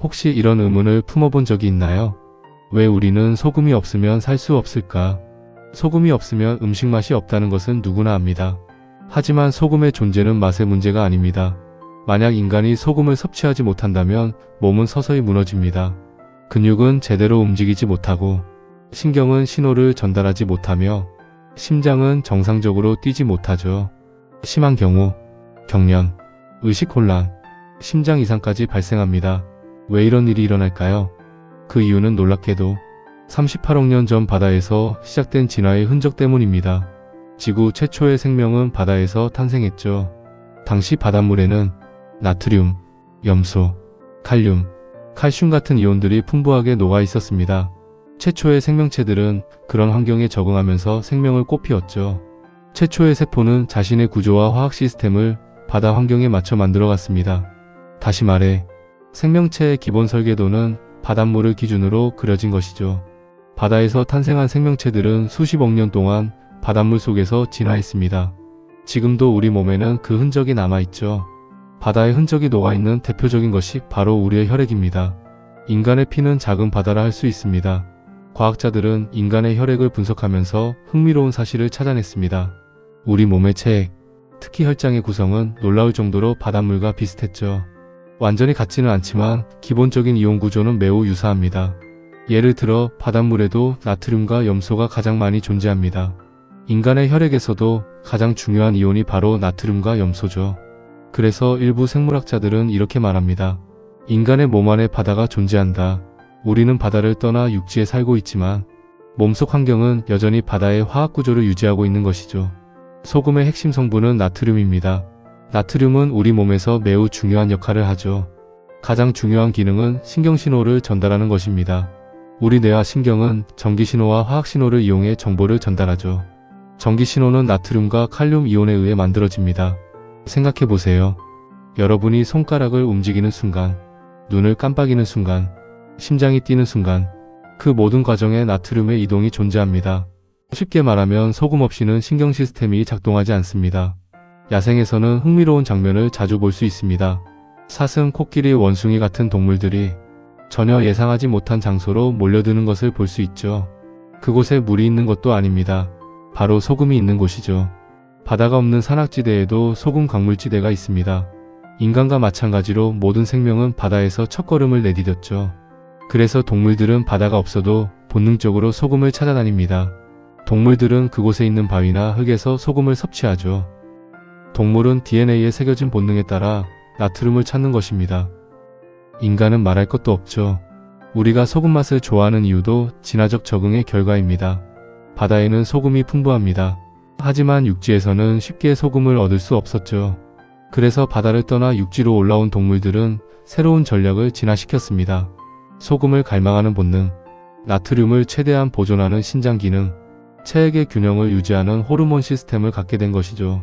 혹시 이런 의문을 품어본 적이 있나요? 왜 우리는 소금이 없으면 살 수 없을까? 소금이 없으면 음식 맛이 없다는 것은 누구나 압니다. 하지만 소금의 존재는 맛의 문제가 아닙니다. 만약 인간이 소금을 섭취하지 못한다면 몸은 서서히 무너집니다. 근육은 제대로 움직이지 못하고 신경은 신호를 전달하지 못하며 심장은 정상적으로 뛰지 못하죠. 심한 경우 경련, 의식혼란, 심장 이상까지 발생합니다. 왜 이런 일이 일어날까요? 그 이유는 놀랍게도 38억 년 전 바다에서 시작된 진화의 흔적 때문입니다. 지구 최초의 생명은 바다에서 탄생했죠. 당시 바닷물에는 나트륨, 염소, 칼륨, 칼슘 같은 이온들이 풍부하게 녹아 있었습니다. 최초의 생명체들은 그런 환경에 적응하면서 생명을 꽃피웠죠. 최초의 세포는 자신의 구조와 화학 시스템을 바다 환경에 맞춰 만들어갔습니다. 다시 말해 생명체의 기본 설계도는 바닷물을 기준으로 그려진 것이죠. 바다에서 탄생한 생명체들은 수십억 년 동안 바닷물 속에서 진화했습니다. 지금도 우리 몸에는 그 흔적이 남아있죠. 바다의 흔적이 녹아있는 대표적인 것이 바로 우리의 혈액입니다. 인간의 피는 작은 바다라 할 수 있습니다. 과학자들은 인간의 혈액을 분석하면서 흥미로운 사실을 찾아냈습니다. 우리 몸의 체액, 특히 혈장의 구성은 놀라울 정도로 바닷물과 비슷했죠. 완전히 같지는 않지만 기본적인 이온 구조는 매우 유사합니다. 예를 들어 바닷물에도 나트륨과 염소가 가장 많이 존재합니다. 인간의 혈액에서도 가장 중요한 이온이 바로 나트륨과 염소죠. 그래서 일부 생물학자들은 이렇게 말합니다. 인간의 몸 안에 바다가 존재한다. 우리는 바다를 떠나 육지에 살고 있지만 몸속 환경은 여전히 바다의 화학 구조를 유지하고 있는 것이죠. 소금의 핵심 성분은 나트륨입니다. 나트륨은 우리 몸에서 매우 중요한 역할을 하죠. 가장 중요한 기능은 신경신호를 전달하는 것입니다. 우리 뇌와 신경은 전기신호와 화학신호를 이용해 정보를 전달하죠. 전기신호는 나트륨과 칼륨 이온에 의해 만들어집니다. 생각해보세요. 여러분이 손가락을 움직이는 순간, 눈을 깜빡이는 순간, 심장이 뛰는 순간, 그 모든 과정에 나트륨의 이동이 존재합니다. 쉽게 말하면 소금 없이는 신경 시스템이 작동하지 않습니다. 야생에서는 흥미로운 장면을 자주 볼 수 있습니다. 사슴, 코끼리, 원숭이 같은 동물들이 전혀 예상하지 못한 장소로 몰려드는 것을 볼 수 있죠. 그곳에 물이 있는 것도 아닙니다. 바로 소금이 있는 곳이죠. 바다가 없는 산악지대에도 소금 광물지대가 있습니다. 인간과 마찬가지로 모든 생명은 바다에서 첫걸음을 내디뎠죠. 그래서 동물들은 바다가 없어도 본능적으로 소금을 찾아다닙니다. 동물들은 그곳에 있는 바위나 흙에서 소금을 섭취하죠. 동물은 DNA에 새겨진 본능에 따라 나트륨을 찾는 것입니다. 인간은 말할 것도 없죠. 우리가 소금 맛을 좋아하는 이유도 진화적 적응의 결과입니다. 바다에는 소금이 풍부합니다. 하지만 육지에서는 쉽게 소금을 얻을 수 없었죠. 그래서 바다를 떠나 육지로 올라온 동물들은 새로운 전략을 진화시켰습니다. 소금을 갈망하는 본능, 나트륨을 최대한 보존하는 신장 기능, 체액의 균형을 유지하는 호르몬 시스템을 갖게 된 것이죠.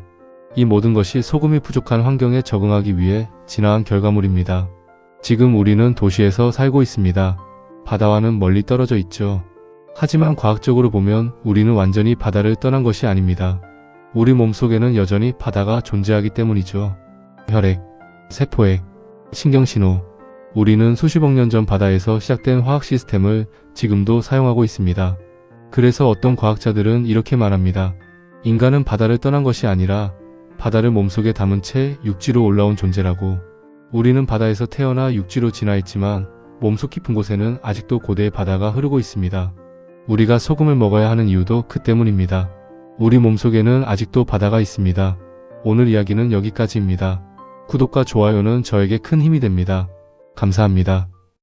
이 모든 것이 소금이 부족한 환경에 적응하기 위해 진화한 결과물입니다. 지금 우리는 도시에서 살고 있습니다. 바다와는 멀리 떨어져 있죠. 하지만 과학적으로 보면 우리는 완전히 바다를 떠난 것이 아닙니다. 우리 몸속에는 여전히 바다가 존재하기 때문이죠. 혈액, 세포액, 신경신호. 우리는 수십억 년 전 바다에서 시작된 화학 시스템을 지금도 사용하고 있습니다. 그래서 어떤 과학자들은 이렇게 말합니다. 인간은 바다를 떠난 것이 아니라 바다를 몸속에 담은 채 육지로 올라온 존재라고. 우리는 바다에서 태어나 육지로 진화했지만 몸속 깊은 곳에는 아직도 고대의 바다가 흐르고 있습니다. 우리가 소금을 먹어야 하는 이유도 그 때문입니다. 우리 몸속에는 아직도 바다가 있습니다. 오늘 이야기는 여기까지입니다. 구독과 좋아요는 저에게 큰 힘이 됩니다. 감사합니다.